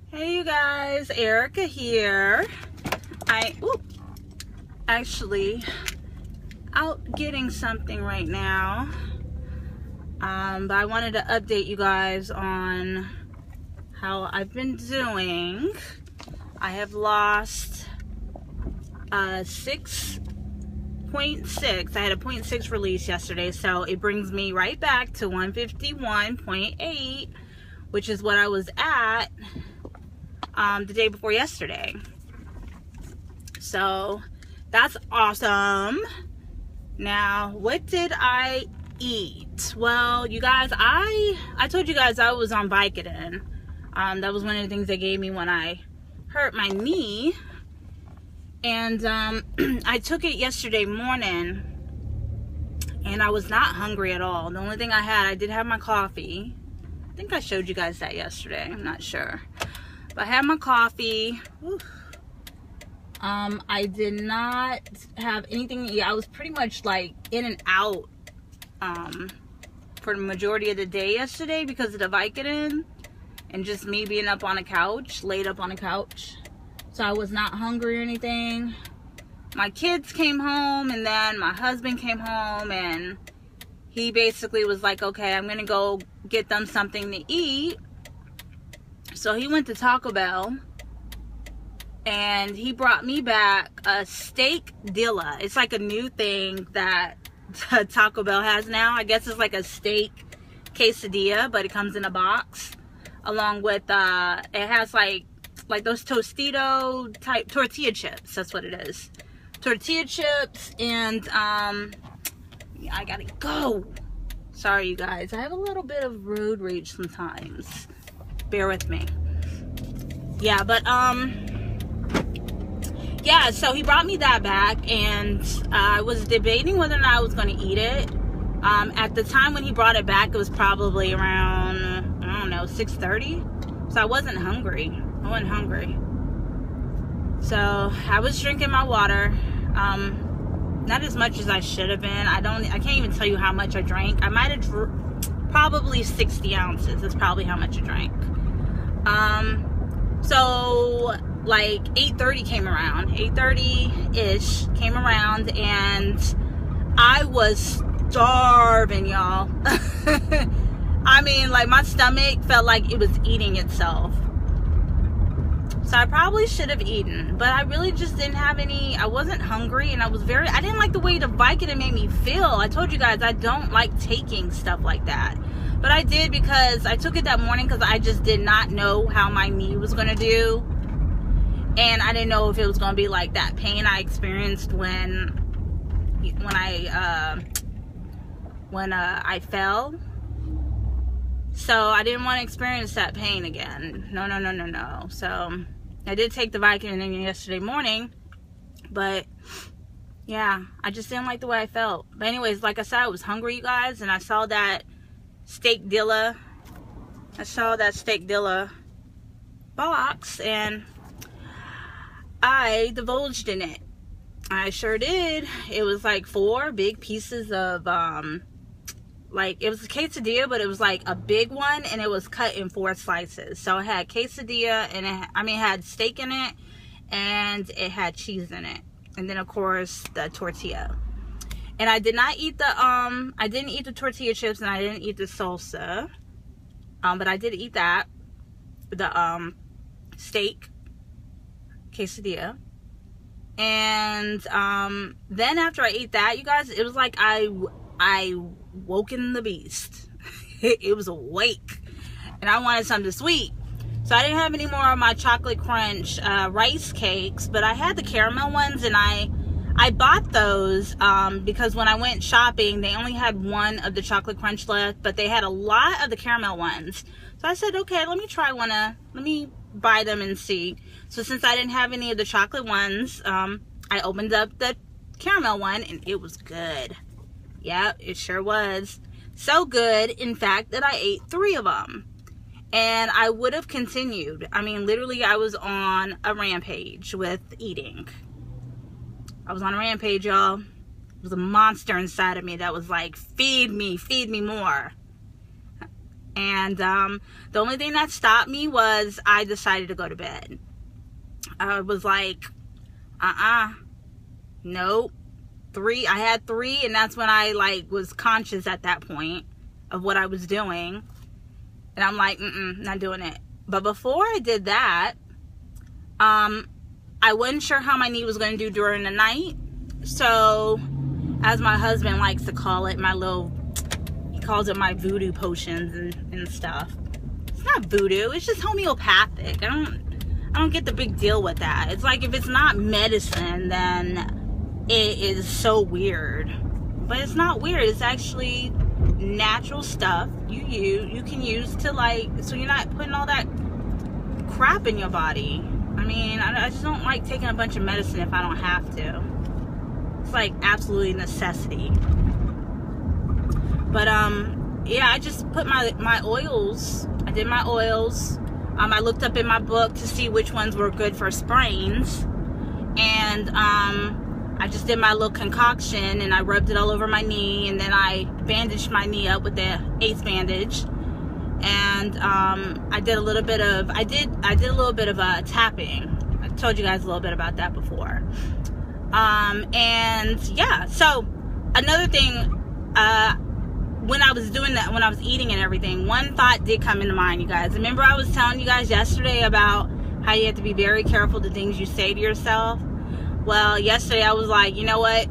Hey you guys, Erica here. Actually out getting something right now. But I wanted to update you guys on how I've been doing. I have lost 6.6. I had a 0.6 release yesterday, so it brings me right back to 151.8, which is what I was at the day before yesterday. So that's awesome. Now, what did I eat? Well, you guys, I told you guys I was on Vicodin. That was one of the things they gave me when I hurt my knee. And I took it yesterday morning, and I was not hungry at all. The only thing I did have my coffee. I think I showed you guys that yesterday. I'm not sure. But I had my coffee. Whew. I did not have anything to eat. I was pretty much like in and out for the majority of the day yesterday because of the Vicodin and just me being up on a couch, laid up on a couch. So I was not hungry or anything. My kids came home, and then my husband came home, and he basically was like, okay, I'm gonna go get them something to eat. So he went to Taco Bell, and he brought me back a steak dilla. It's like a new thing that Taco Bell has now. I guess it's like a steak quesadilla, but it comes in a box, along with it has like those Tostito type tortilla chips. That's what it is. Tortilla chips. And yeah, I gotta go. Sorry you guys, I have a little bit of road rage sometimes. Bear with me. Yeah, but yeah, so he brought me that back, and I was debating whether or not I was going to eat it. At the time when he brought it back, it was probably around, I don't know, 6:30. So I wasn't hungry. I wasn't hungry. So I was drinking my water. Not as much as I should have been. I can't even tell you how much I drank. I might have probably 60 ounces. That's probably how much I drank. So like 8:30 came around. 8:30-ish came around, and I was starving, y'all. I mean, like, my stomach felt like it was eating itself. So I probably should have eaten, but I really just didn't have any. I wasn't hungry, and I didn't like the way the Vicodin made me feel. I told you guys I don't like taking stuff like that, but I did because I took it that morning because I just did not know how my knee was going to do, and I didn't know if it was going to be like that pain I experienced when I fell. So I didn't want to experience that pain again. No. So I did take the Vicodin yesterday morning, but yeah, I just didn't like the way I felt. But anyways, like I said, I was hungry, you guys, and I saw that steak dilla. Box, and I divulged in it. I sure did. It was like 4 big pieces of like, it was a quesadilla, but it was like a big one, and it was cut in 4 slices. So it had quesadilla, and it had steak in it, and it had cheese in it, and then of course the tortilla. And I did not eat the I didn't eat the tortilla chips, and I didn't eat the salsa, but I did eat that, the steak quesadilla. And then after I ate that, you guys, it was like I woken the beast. It was awake, and I wanted something sweet. So I didn't have any more of my chocolate crunch rice cakes, but I had the caramel ones, and I bought those because when I went shopping, they only had 1 of the chocolate crunch left, but they had a lot of the caramel ones. So I said, okay, let me try one. Let me buy them and see. So since I didn't have any of the chocolate ones, I opened up the caramel one, and it was good. Yeah, it sure was. So good, in fact, that I ate 3 of them. And I would have continued. I mean, literally, I was on a rampage with eating. I was on a rampage, y'all. There was a monster inside of me that was like, feed me more. And the only thing that stopped me was I decided to go to bed. I was like, nope. I had 3, and that's when I like was conscious at that point of what I was doing. And I'm like, not doing it. But before I did that, I wasn't sure how my knee was going to do during the night. So, as my husband likes to call it, he calls it my voodoo potions and stuff. It's not voodoo, it's just homeopathic. I don't get the big deal with that. It's like if it's not medicine, then it is so weird. But it's not weird, it's actually natural stuff you can use to like, so you're not putting all that crap in your body. I mean, I just don't like taking a bunch of medicine if I don't have to. It's like absolutely necessity. But yeah, I just put my oils. I did my oils. I looked up in my book to see which ones were good for sprains, and I just did my little concoction, and I rubbed it all over my knee, and then I bandaged my knee up with the ACE bandage, and I did a little bit of tapping. I told you guys a little bit about that before. And yeah, so another thing, when I was doing that, when I was eating and everything, one thought did come into mind, you guys. Remember I was telling you guys yesterday about how you have to be very careful the things you say to yourself? Well, yesterday I was like, you know what?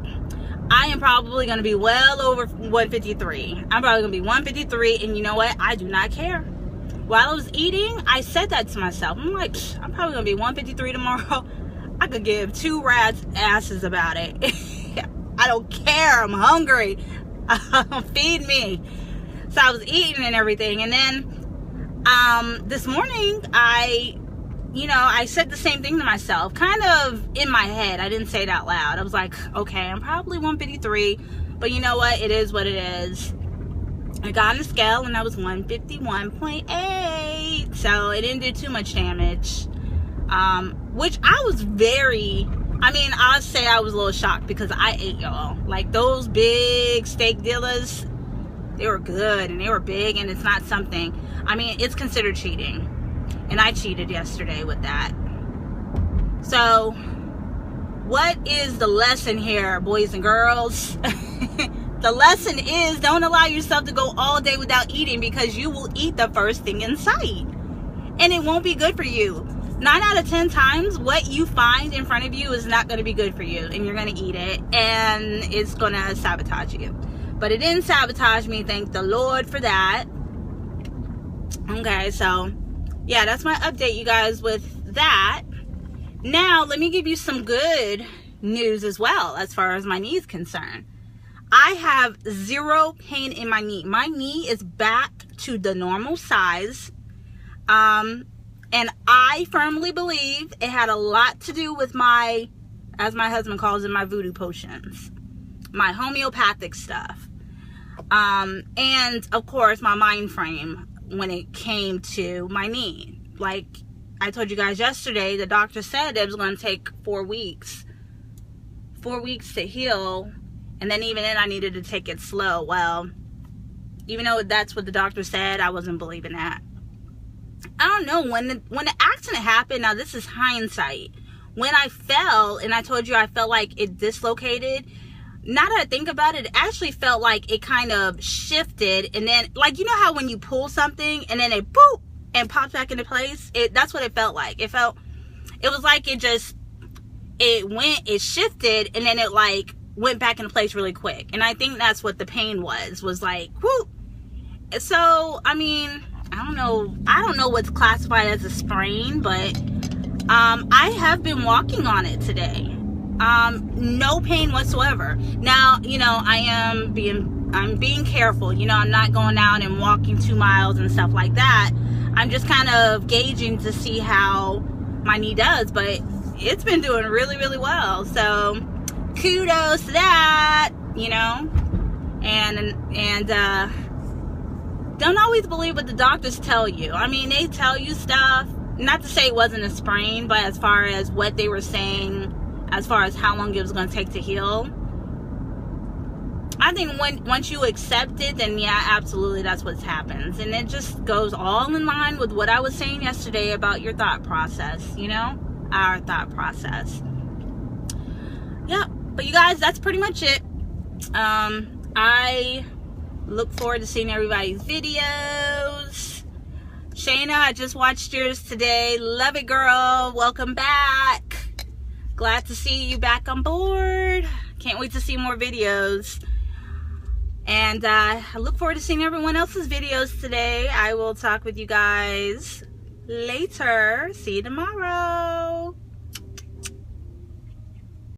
I am probably going to be well over 153. I'm probably going to be 153, and you know what? I do not care. While I was eating, I said that to myself. I'm like, I'm probably going to be 153 tomorrow. I could give 2 rats asses about it. I don't care. I'm hungry. Feed me. So I was eating and everything, and then this morning I said the same thing to myself, kind of in my head. I didn't say it out loud. I was like, okay, I'm probably 153, but you know what? It is what it is. I got on the scale and I was 151.8, so it didn't do too much damage, which I was I'll say I was a little shocked because I ate, y'all. Like, those big steak dealers, they were good and they were big, and it's not something, it's considered cheating. And I cheated yesterday with that. So, what is the lesson here, boys and girls? The lesson is, don't allow yourself to go all day without eating, because you will eat the first thing in sight. And it won't be good for you. 9 out of 10 times, what you find in front of you is not going to be good for you. And you're going to eat it. And it's going to sabotage you. But it didn't sabotage me. Thank the Lord for that. Okay, so yeah, that's my update, you guys, with that. Now, let me give you some good news as well, as far as my knee is concerned. I have 0 pain in my knee. My knee is back to the normal size. And I firmly believe it had a lot to do with my, as my husband calls it, my voodoo potions. My homeopathic stuff. And, of course, my mind frame when it came to my knee. Like I told you guys yesterday, the doctor said it was going to take 4 weeks. 4 weeks to heal. And then even then I needed to take it slow. Well, even though that's what the doctor said, I wasn't believing that. I don't know, when the accident happened, now this is hindsight. When I fell, and I told you I felt like it dislocated, now that I think about it, it actually felt like it kind of shifted, and then, like, you know how when you pull something and then it boop and pops back into place? That's what it felt like. It was like it shifted, and then it like went back into place really quick. And I think that's what the pain was like, whoop. So, I don't know what's classified as a sprain, but I have been walking on it today. No pain whatsoever. Now, I'm being careful. I'm not going out and walking 2 miles and stuff like that. I'm just kind of gauging to see how my knee does, but it's been doing really, really well. So kudos to that, and don't always believe what the doctors tell you. They tell you stuff, not to say it wasn't a sprain, but as far as what they were saying, as far as how long it was going to take to heal, I think once you accept it, then yeah, absolutely, that's what happens. And it just goes all in line with what I was saying yesterday about your thought process, you know, our thought process. Yeah, but you guys, that's pretty much it. I look forward to seeing everybody's videos. Shayna, I just watched yours today. Love it, girl. Welcome back. Glad to see you back on board. Can't wait to see more videos. And I look forward to seeing everyone else's videos today. I will talk with you guys later. See you tomorrow.